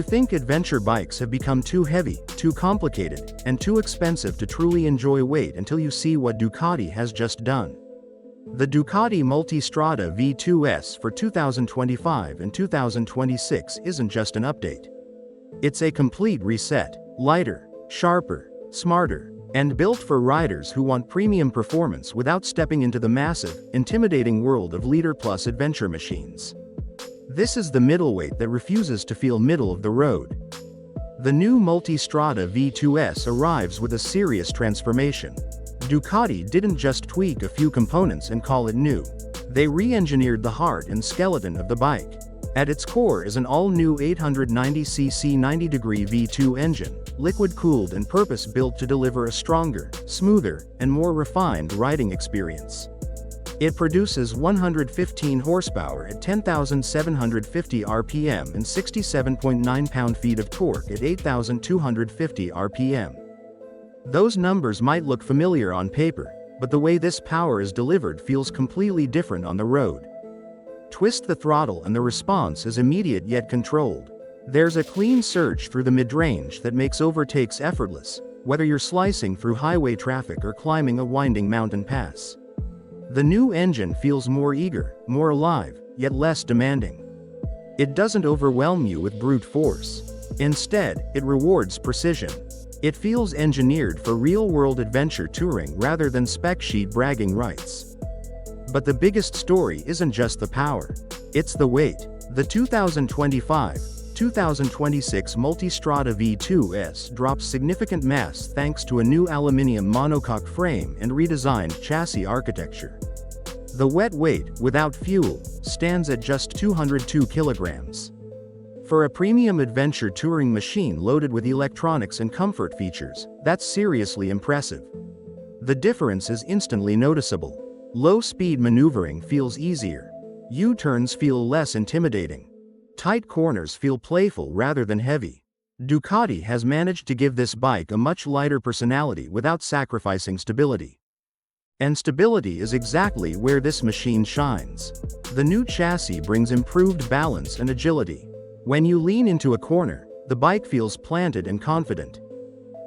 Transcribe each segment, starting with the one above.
you think adventure bikes have become too heavy, too complicated, and too expensive to truly enjoy, wait until you see what Ducati has just done. The Ducati Multistrada V2 S for 2025 and 2026 isn't just an update. It's a complete reset, lighter, sharper, smarter, and built for riders who want premium performance without stepping into the massive, intimidating world of liter-plus adventure machines. This is the middleweight that refuses to feel middle of the road. The new Multistrada V2 S arrives with a serious transformation. Ducati didn't just tweak a few components and call it new. They re-engineered the heart and skeleton of the bike. At its core is an all-new 890cc 90-degree V2 engine, liquid-cooled and purpose-built to deliver a stronger, smoother, and more refined riding experience. It produces 115 horsepower at 10,750 RPM and 67.9 pound-feet of torque at 8,250 RPM. Those numbers might look familiar on paper, but the way this power is delivered feels completely different on the road. Twist the throttle and the response is immediate yet controlled. There's a clean surge through the mid-range that makes overtakes effortless, whether you're slicing through highway traffic or climbing a winding mountain pass. The new engine feels more eager, more alive, yet less demanding. It doesn't overwhelm you with brute force. Instead, it rewards precision. It feels engineered for real-world adventure touring rather than spec sheet bragging rights. But the biggest story isn't just the power. It's the weight. The 2025-2026 Multistrada V2 S drops significant mass thanks to a new aluminium monocoque frame and redesigned chassis architecture. The wet weight, without fuel, stands at just 202 kilograms. For a premium adventure touring machine loaded with electronics and comfort features, that's seriously impressive. The difference is instantly noticeable. Low-speed maneuvering feels easier. U-turns feel less intimidating. Tight corners feel playful rather than heavy. Ducati has managed to give this bike a much lighter personality without sacrificing stability. And stability is exactly where this machine shines. The new chassis brings improved balance and agility. When you lean into a corner, the bike feels planted and confident.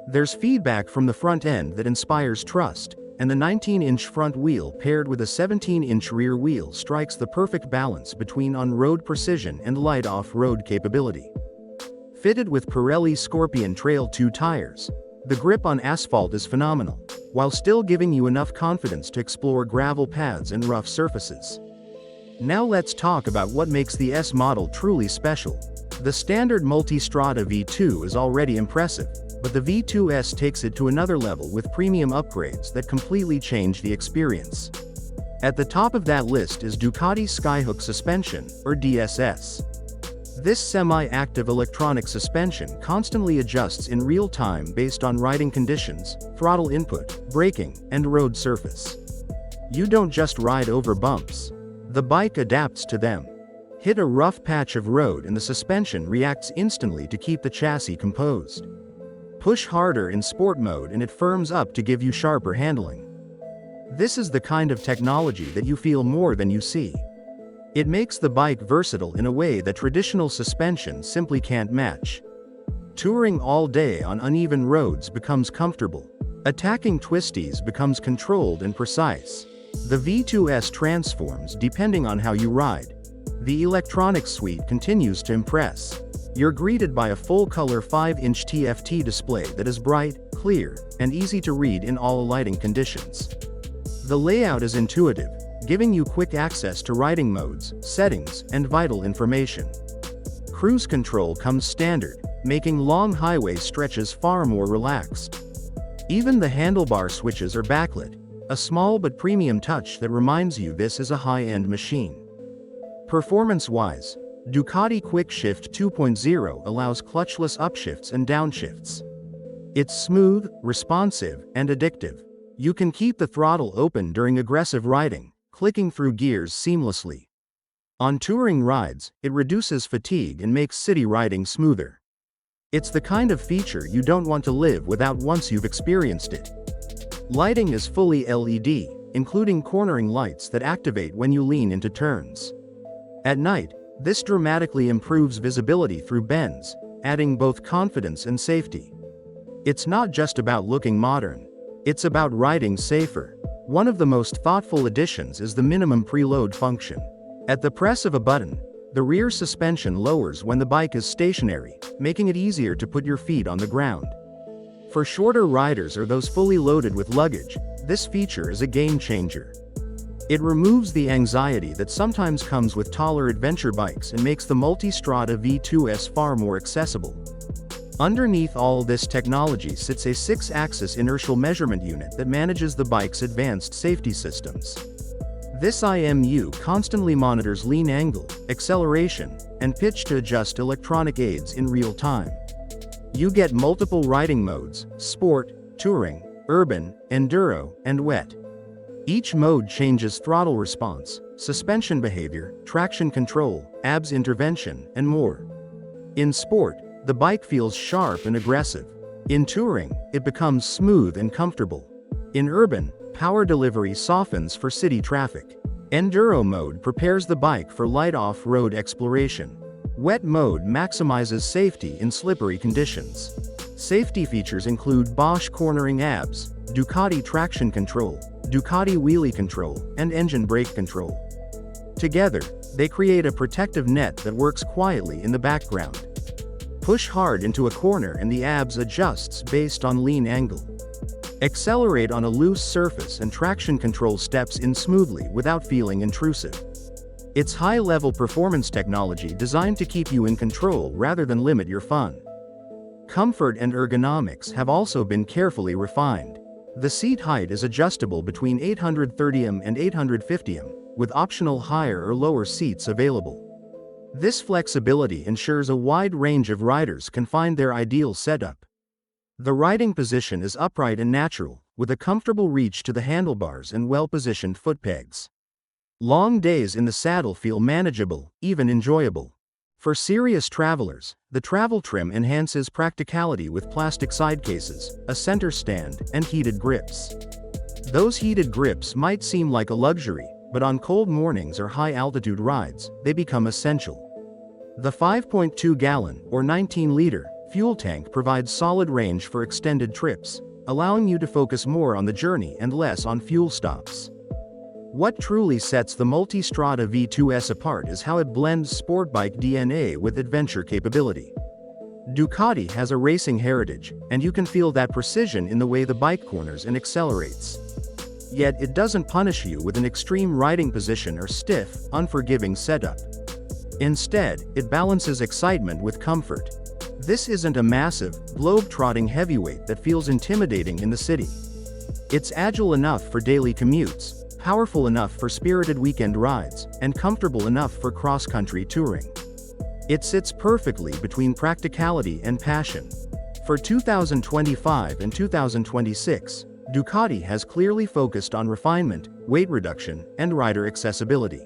There's feedback from the front end that inspires trust, and the 19-inch front wheel paired with a 17-inch rear wheel strikes the perfect balance between on-road precision and light off-road capability. Fitted with Pirelli Scorpion Trail 2 tires, the grip on asphalt is phenomenal, while still giving you enough confidence to explore gravel paths and rough surfaces. Now let's talk about what makes the S model truly special. The standard Multistrada V2 is already impressive, but the V2 S takes it to another level with premium upgrades that completely change the experience. At the top of that list is Ducati Skyhook Suspension, or DSS. This semi-active electronic suspension constantly adjusts in real time based on riding conditions, throttle input, braking, and road surface. You don't just ride over bumps. The bike adapts to them. Hit a rough patch of road and the suspension reacts instantly to keep the chassis composed. Push harder in sport mode and it firms up to give you sharper handling. This is the kind of technology that you feel more than you see. It makes the bike versatile in a way that traditional suspension simply can't match. Touring all day on uneven roads becomes comfortable. Attacking twisties becomes controlled and precise. The V2S transforms depending on how you ride. The electronics suite continues to impress. You're greeted by a full-color 5-inch TFT display that is bright, clear, and easy to read in all lighting conditions. The layout is intuitive, giving you quick access to riding modes, settings, and vital information. Cruise control comes standard, making long highway stretches far more relaxed. Even the handlebar switches are backlit, a small but premium touch that reminds you this is a high-end machine. Performance-wise, Ducati Quick Shift 2.0 allows clutchless upshifts and downshifts. It's smooth, responsive, and addictive. You can keep the throttle open during aggressive riding, clicking through gears seamlessly. On touring rides, it reduces fatigue and makes city riding smoother. It's the kind of feature you don't want to live without once you've experienced it. Lighting is fully LED, including cornering lights that activate when you lean into turns. At night, this dramatically improves visibility through bends, adding both confidence and safety. It's not just about looking modern. It's about riding safer. One of the most thoughtful additions is the minimum preload function. At the press of a button, the rear suspension lowers when the bike is stationary, making it easier to put your feet on the ground. For shorter riders or those fully loaded with luggage, this feature is a game changer. It removes the anxiety that sometimes comes with taller adventure bikes and makes the Multistrada V2 S far more accessible. Underneath all this technology sits a 6-axis inertial measurement unit that manages the bike's advanced safety systems. This IMU constantly monitors lean angle, acceleration, and pitch to adjust electronic aids in real time. You get multiple riding modes: sport, touring, urban, enduro, and wet. Each mode changes throttle response, suspension behavior, traction control, ABS intervention, and more. In sport, the bike feels sharp and aggressive. In touring, it becomes smooth and comfortable. In urban, power delivery softens for city traffic. Enduro mode prepares the bike for light off-road exploration. Wet mode maximizes safety in slippery conditions. Safety features include Bosch cornering ABS, Ducati traction control, Ducati wheelie control, and engine brake control. Together, they create a protective net that works quietly in the background. Push hard into a corner and the ABS adjusts based on lean angle. Accelerate on a loose surface and traction control steps in smoothly without feeling intrusive. It's high-level performance technology designed to keep you in control rather than limit your fun. Comfort and ergonomics have also been carefully refined. The seat height is adjustable between 830mm and 850mm, with optional higher or lower seats available. This flexibility ensures a wide range of riders can find their ideal setup. The riding position is upright and natural, with a comfortable reach to the handlebars and well-positioned foot pegs. Long days in the saddle feel manageable, even enjoyable. For serious travelers, the travel trim enhances practicality with plastic side cases, a center stand, and heated grips. Those heated grips might seem like a luxury, but on cold mornings or high-altitude rides, they become essential. The 5.2-gallon, or 19-liter, fuel tank provides solid range for extended trips, allowing you to focus more on the journey and less on fuel stops. What truly sets the Multistrada V2 S apart is how it blends sport bike DNA with adventure capability. Ducati has a racing heritage, and you can feel that precision in the way the bike corners and accelerates. Yet it doesn't punish you with an extreme riding position or stiff, unforgiving setup. Instead, it balances excitement with comfort. This isn't a massive, globe-trotting heavyweight that feels intimidating in the city. It's agile enough for daily commutes, powerful enough for spirited weekend rides, and comfortable enough for cross-country touring. It sits perfectly between practicality and passion. For 2025 and 2026, Ducati has clearly focused on refinement, weight reduction, and rider accessibility.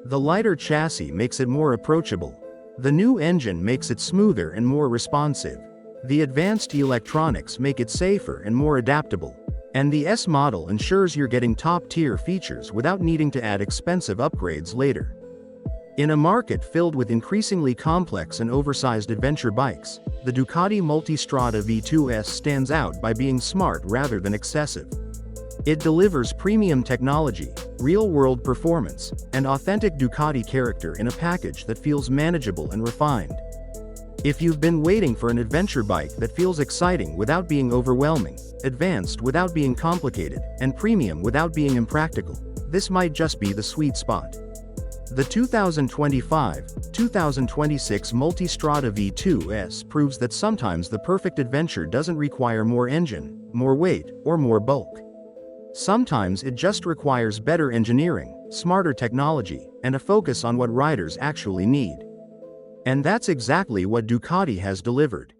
The lighter chassis makes it more approachable. The new engine makes it smoother and more responsive. The advanced electronics make it safer and more adaptable. And the S model ensures you're getting top-tier features without needing to add expensive upgrades later. In a market filled with increasingly complex and oversized adventure bikes, the Ducati Multistrada V2 S stands out by being smart rather than excessive. It delivers premium technology, real-world performance, and authentic Ducati character in a package that feels manageable and refined. If you've been waiting for an adventure bike that feels exciting without being overwhelming, advanced without being complicated, and premium without being impractical, this might just be the sweet spot. The 2025-2026 Multistrada V2 S proves that sometimes the perfect adventure doesn't require more engine, more weight, or more bulk. Sometimes it just requires better engineering, smarter technology, and a focus on what riders actually need. And that's exactly what Ducati has delivered.